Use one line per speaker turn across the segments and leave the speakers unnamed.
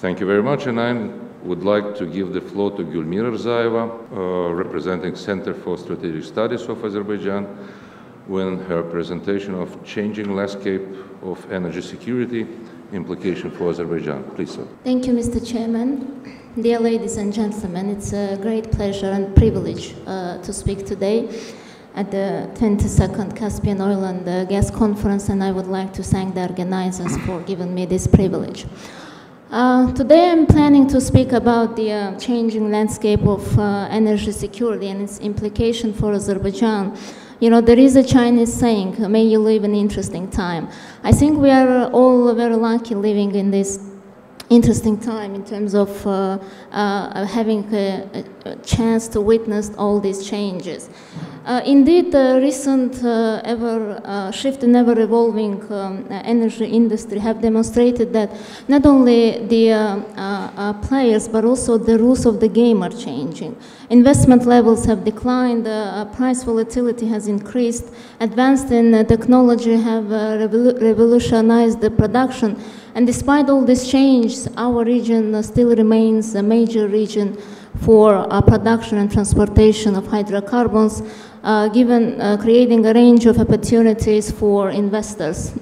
Thank you very much, and I would like to give the floor to Gulmira Rzayeva, representing Center for Strategic Studies of Azerbaijan, when her presentation of changing landscape of energy security, implication for Azerbaijan. Please, sir.
Thank you, Mr. Chairman. Dear ladies and gentlemen, it's a great pleasure and privilege to speak today at the 22nd Caspian Oil and Gas Conference, and I would like to thank the organizers for giving me this privilege. Today I'm planning to speak about the changing landscape of energy security and its implication for Azerbaijan. You know, there is a Chinese saying, may you live in interesting time. I think we are all very lucky living in this interesting time in terms of having a chance to witness all these changes. Indeed, the recent shift in ever-evolving energy industry have demonstrated that not only the players but also the rules of the game are changing. Investment levels have declined, price volatility has increased, advanced in technology have revolutionized the production, and despite all this change, our region still remains a major region for production and transportation of hydrocarbons, creating a range of opportunities for investors,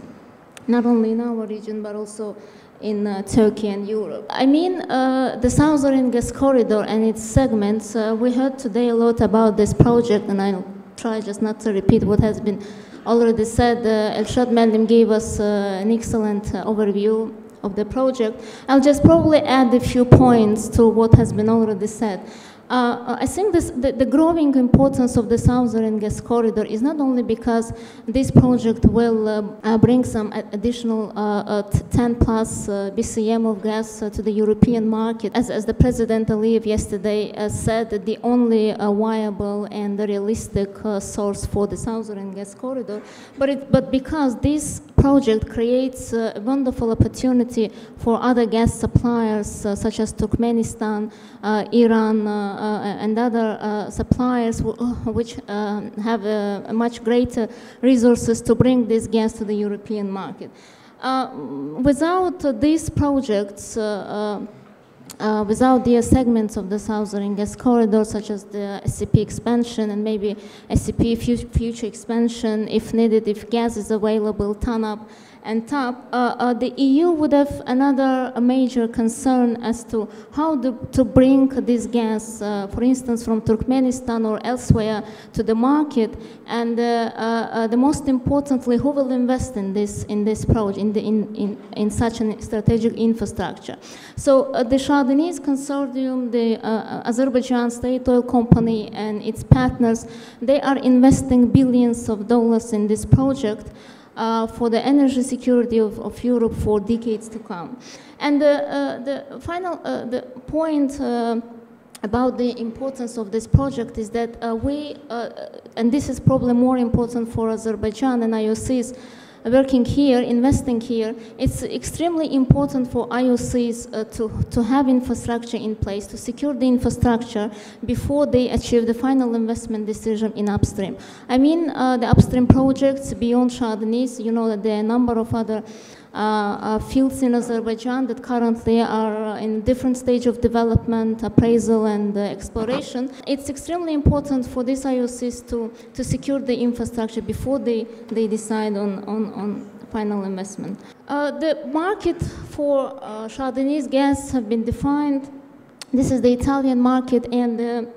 not only in our region but also in Turkey and Europe. I mean, the Southern Gas Corridor and its segments, we heard today a lot about this project, and I'll try just not to repeat what has been already said. Elshad Mellim gave us an excellent overview of the project. I'll just probably add a few points to what has been already said. I think the growing importance of the Southern Gas Corridor is not only because this project will bring some additional 10 plus BCM of gas to the European market, as the President Aliyev yesterday said, the only viable and realistic source for the Southern Gas Corridor, but because this project creates a wonderful opportunity for other gas suppliers such as Turkmenistan, Iran, and other suppliers which have much greater resources to bring this gas to the European market. Without these projects, without the segments of the Southern Gas Corridor, such as the SCP expansion and maybe SCP future expansion, if needed, if gas is available, TANAP and TAP, the EU would have another major concern as to how to bring this gas, for instance, from Turkmenistan or elsewhere to the market, and the most importantly, who will invest in this project, in such a strategic infrastructure. So the Shah-Deniz Consortium, the Azerbaijan State Oil Company and its partners, they are investing billions of dollars in this project for the energy security of Europe for decades to come. And the final point about the importance of this project is that and this is probably more important for Azerbaijan and IOCs working here, investing here, it's extremely important for IOCs to have infrastructure in place, to secure the infrastructure before they achieve the final investment decision in upstream. I mean, the upstream projects beyond Shah-Deniz, you know that there are a number of other fields in Azerbaijan that currently are in different stage of development, appraisal and exploration. It's extremely important for these IOCs to secure the infrastructure before they decide on final investment. The market for Shah-Deniz gas have been defined. This is the Italian market, and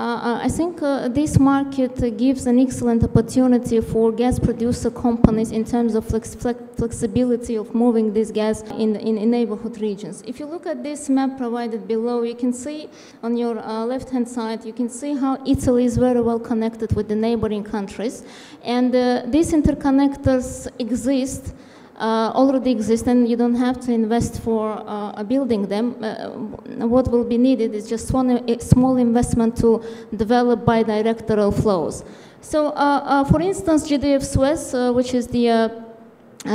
I think this market gives an excellent opportunity for gas producer companies in terms of flexibility of moving this gas in neighborhood regions. If you look at this map provided below, you can see on your left-hand side, you can see how Italy is very well connected with the neighboring countries. And these interconnectors already exist, and you don't have to invest for building them. What will be needed is just one small investment to develop bidirectional flows. So, for instance, GDF Suez, which is the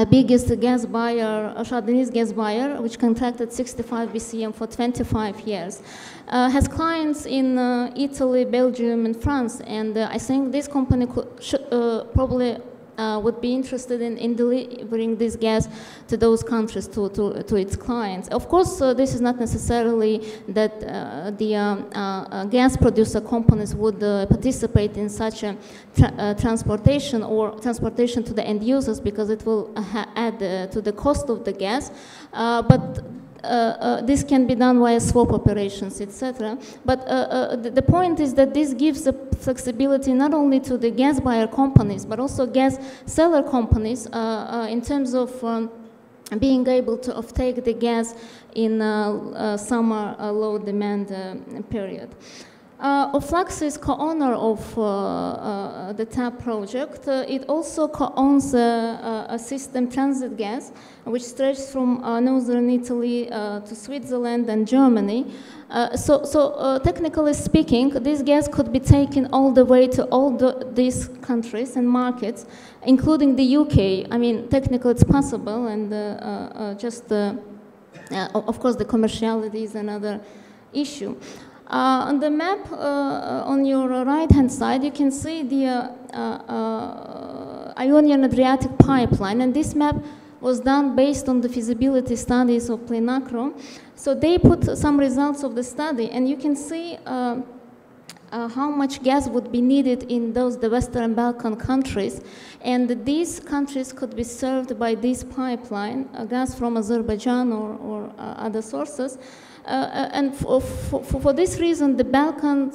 biggest gas buyer, Shah-Deniz gas buyer, which contracted 65 BCM for 25 years, has clients in Italy, Belgium, and France, and I think this company should probably would be interested in delivering this gas to those countries, to its clients. Of course, this is not necessarily that the gas producer companies would participate in such a transportation to the end users, because it will add to the cost of the gas. But this can be done via swap operations, etc. But the point is that this gives the flexibility not only to the gas buyer companies, but also gas seller companies in terms of being able to offtake the gas in summer low demand period. Oflax is co-owner of the TAP project. It also co-owns a system, transit gas, which stretches from northern Italy to Switzerland and Germany. So technically speaking, this gas could be taken all the way to all these countries and markets, including the UK. I mean, technically it's possible, and of course, the commerciality is another issue. On the map on your right-hand side, you can see the Ionian Adriatic pipeline, and this map was done based on the feasibility studies of Plenacro. So they put some results of the study, and you can see how much gas would be needed in the Western Balkan countries, and these countries could be served by this pipeline, gas from Azerbaijan or other sources. And for this reason, the Balkan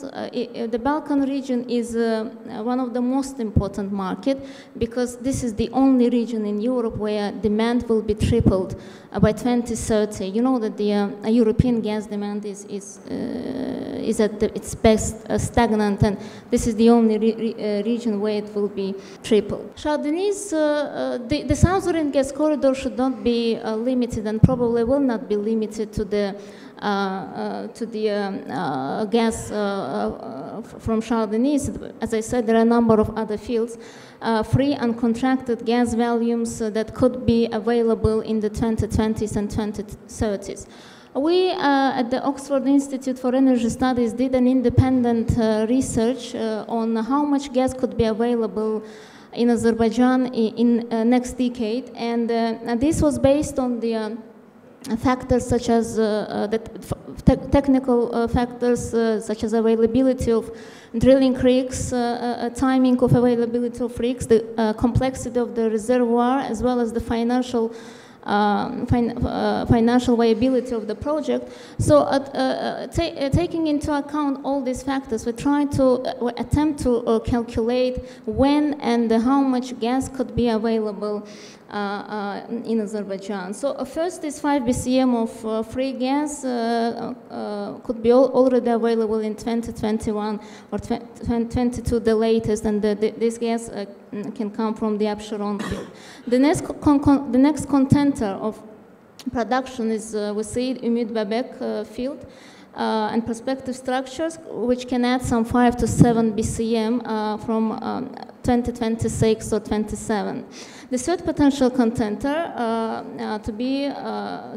region is one of the most important market, because this is the only region in Europe where demand will be tripled by 2030. You know that the European gas demand is at its best stagnant, and this is the only region where it will be tripled. Chardonnay's, the southern gas corridor should not be limited, and probably will not be limited to the gas from Chardonnay. As I said, there are a number of other fields, free uncontracted gas volumes that could be available in the 2020s and 2030s. We at the Oxford Institute for Energy Studies did an independent research on how much gas could be available in Azerbaijan in next decade, and this was based on the factors such as technical factors such as availability of drilling rigs, timing of availability of rigs, the complexity of the reservoir, as well as the financial viability of the project. So taking into account all these factors, we try to attempt to calculate when and how much gas could be available in Azerbaijan. So first is 5 BCM of free gas could be already available in 2021 or 2022 the latest, and this gas can come from the Absheron field. The next contender of production is we see Ümit Bebek field and prospective structures, which can add some 5 to 7 BCM from 2026 or 27. The third potential contender to be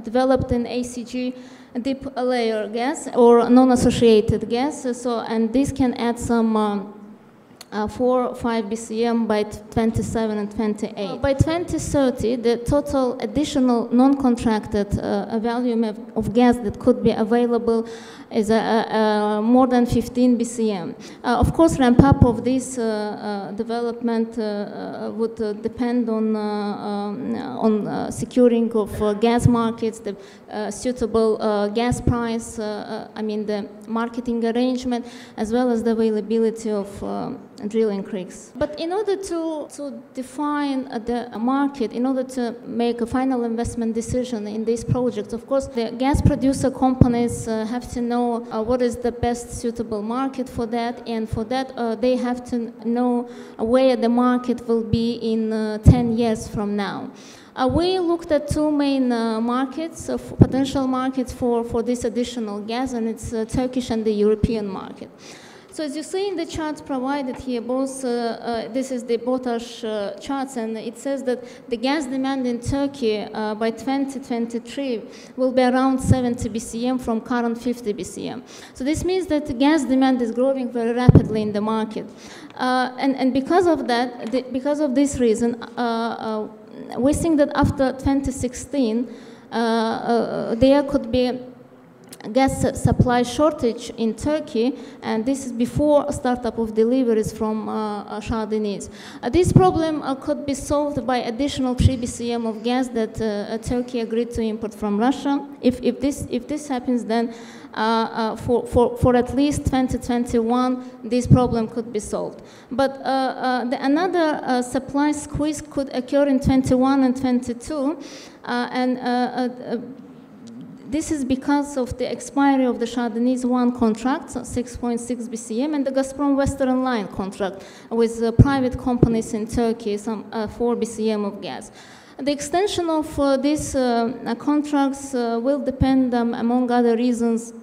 developed in ACG deep layer gas or non-associated gas. And this can add some 4 or 5 BCM by 27 and 28. By 2030, the total additional non-contracted volume of gas that could be available is more than 15 BCM. Of course, ramp up of this development would depend on securing of gas markets, the suitable gas price, I mean the marketing arrangement, as well as the availability of drilling rigs. But in order to define the market, in order to make a final investment decision in these projects, of course, the gas producer companies have to know what is the best suitable market for that, and for that they have to know where the market will be in 10 years from now. We looked at two main markets, potential markets for this additional gas, and it's Turkish and the European market. So as you see in the charts provided here, both this is the potash charts, and it says that the gas demand in Turkey by 2023 will be around 70 BCM from current 50 BCM. So this means that the gas demand is growing very rapidly in the market. And because of that, because of this reason, we think that after 2016, there could be gas supply shortage in Turkey, and this is before startup of deliveries from Shah Deniz. This problem could be solved by additional 3 BCM of gas that Turkey agreed to import from Russia. If this happens, then for at least 2021, this problem could be solved. But another supply squeeze could occur in 21 and 22, this is because of the expiry of the Shah Deniz 1 contract, 6.6 BCM, and the Gazprom Western Line contract with private companies in Turkey, some 4 BCM of gas. The extension of these contracts will depend, among other reasons,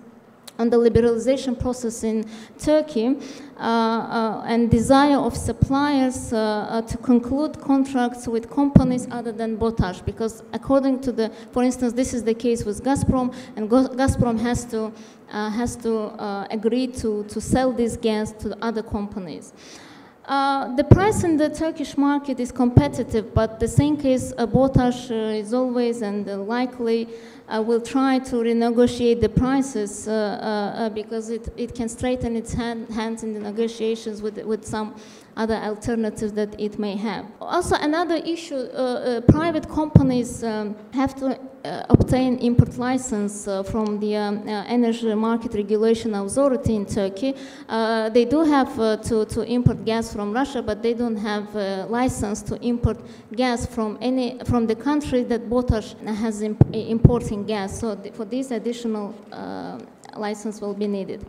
on the liberalization process in Turkey and desire of suppliers to conclude contracts with companies other than potash, because according to the, for instance, this is the case with Gazprom, and Gazprom has to agree to sell this gas to other companies. The price in the Turkish market is competitive, but the same case potash is always and likely will try to renegotiate the prices because it can straighten its hands in the negotiations with some other alternatives that it may have. Also, another issue, private companies have to obtain import license from the Energy Market Regulation Authority in Turkey. They do have to import gas from Russia, but they don't have a license to import gas from the country that potash has importing gas. So for this additional license will be needed.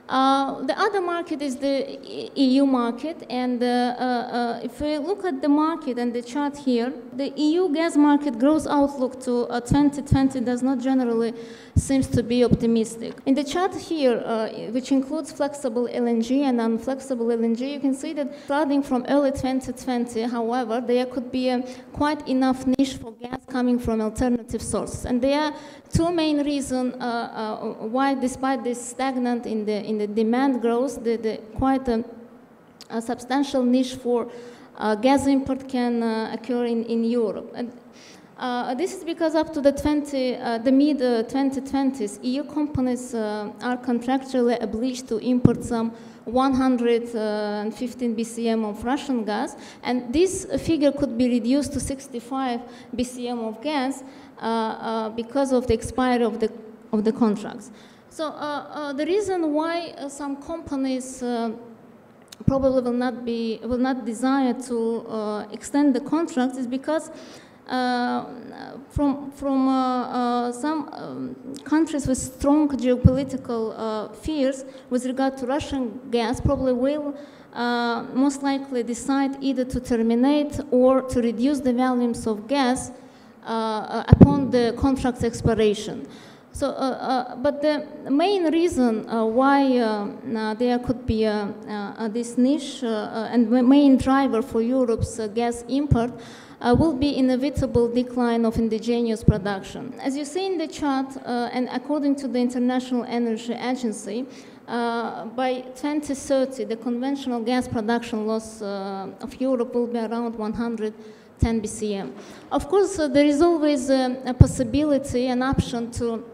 The other market is the EU market, and if we look at the market and the chart here, the EU gas market growth outlook to 2020 does not generally seems to be optimistic. In the chart here, which includes flexible LNG and unflexible LNG, you can see that starting from early 2020, however, there could be quite enough niche for gas coming from alternative sources. And there are two main reasons why, despite this stagnant in the demand growth, quite a substantial niche for gas import can occur in Europe. And this is because up to the mid-2020s, EU companies are contractually obliged to import some 115 BCM of Russian gas, and this figure could be reduced to 65 BCM of gas because of the expiry of the contracts. So the reason why some companies probably will not desire to extend the contracts is because from some countries with strong geopolitical fears with regard to Russian gas probably will most likely decide either to terminate or to reduce the volumes of gas upon the contract's expiration. So, but the main reason why there could be this niche and the main driver for Europe's gas import will be inevitable decline of indigenous production. As you see in the chart, and according to the International Energy Agency, by 2030, the conventional gas production loss of Europe will be around 110 BCM. Of course, there is always a possibility, an option to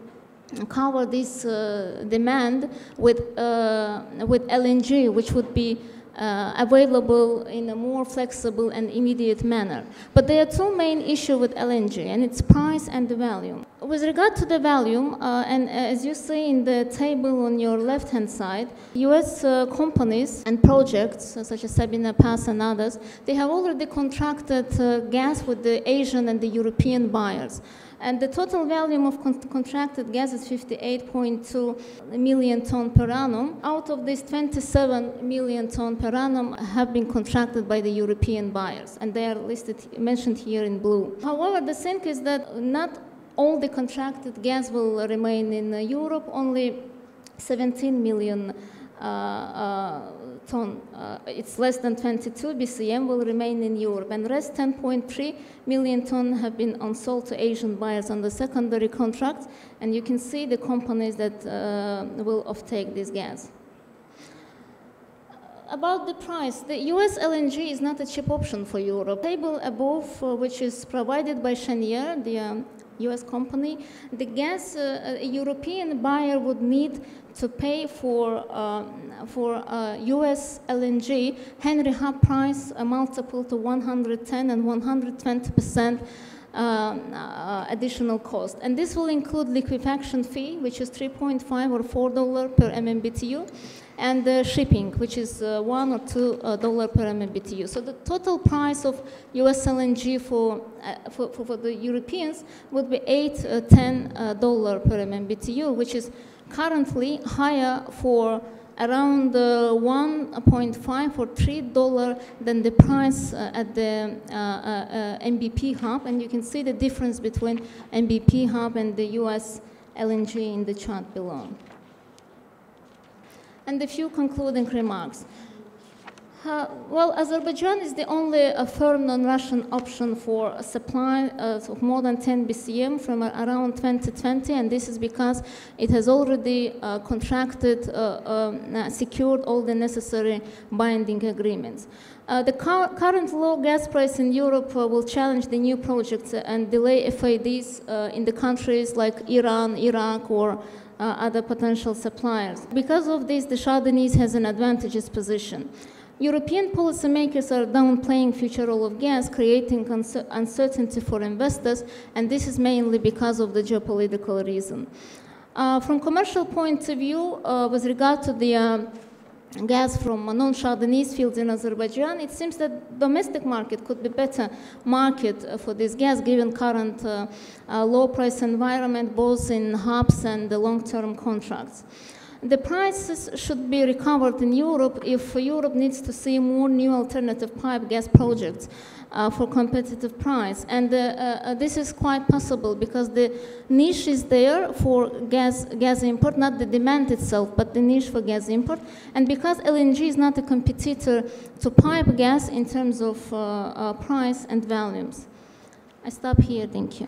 cover this demand with LNG, which would be available in a more flexible and immediate manner. But there are two main issues with LNG, and it's price and the volume. With regard to the volume, and as you see in the table on your left-hand side, US companies and projects, such as Sabina Pass and others, they have already contracted gas with the Asian and the European buyers. And the total volume of contracted gas is 58.2 million ton per annum. Out of this, 27 million ton per annum have been contracted by the European buyers, and they are mentioned here in blue. However, the thing is that not all the contracted gas will remain in Europe. Only 17 million ton, it's less than 22 BCM, will remain in Europe, and the rest 10.3 million ton have been unsold to Asian buyers on the secondary contracts, and you can see the companies that will offtake this gas. About the price, the US LNG is not a cheap option for Europe. The table above, which is provided by Cheniere, the US company, the gas a European buyer would need to pay for US LNG Henry Hub price a multiple to 110 and 120% additional cost. And this will include liquefaction fee, which is $3.5 or $4 per MMBTU, and shipping, which is $1 or $2 per MMBTU. So the total price of US LNG for the Europeans would be $8, $10 per MMBTU, which is currently higher for around 1.5 or $3 than the price at the MBP hub, and you can see the difference between MBP hub and the US LNG in the chart below. And a few concluding remarks. Well, Azerbaijan is the only firm non-Russian option for a supply of more than 10 BCM from around 2020, and this is because it has already contracted, secured all the necessary binding agreements. The current low gas price in Europe will challenge the new projects and delay FIDs in the countries like Iran, Iraq, or other potential suppliers. Because of this, the Shah Deniz has an advantageous position. European policymakers are downplaying future role of gas, creating uncertainty for investors, and this is mainly because of the geopolitical reason. From commercial point of view, with regard to the gas from non-Shah Deniz fields in Azerbaijan, it seems that domestic market could be better market for this gas given current low price environment both in hubs and the long-term contracts. The prices should be recovered in Europe if Europe needs to see more new alternative pipe gas projects for competitive price. And this is quite possible because the niche is there for gas import, not the demand itself, but the niche for gas import. And because LNG is not a competitor to pipe gas in terms of price and volumes. I stop here, thank you.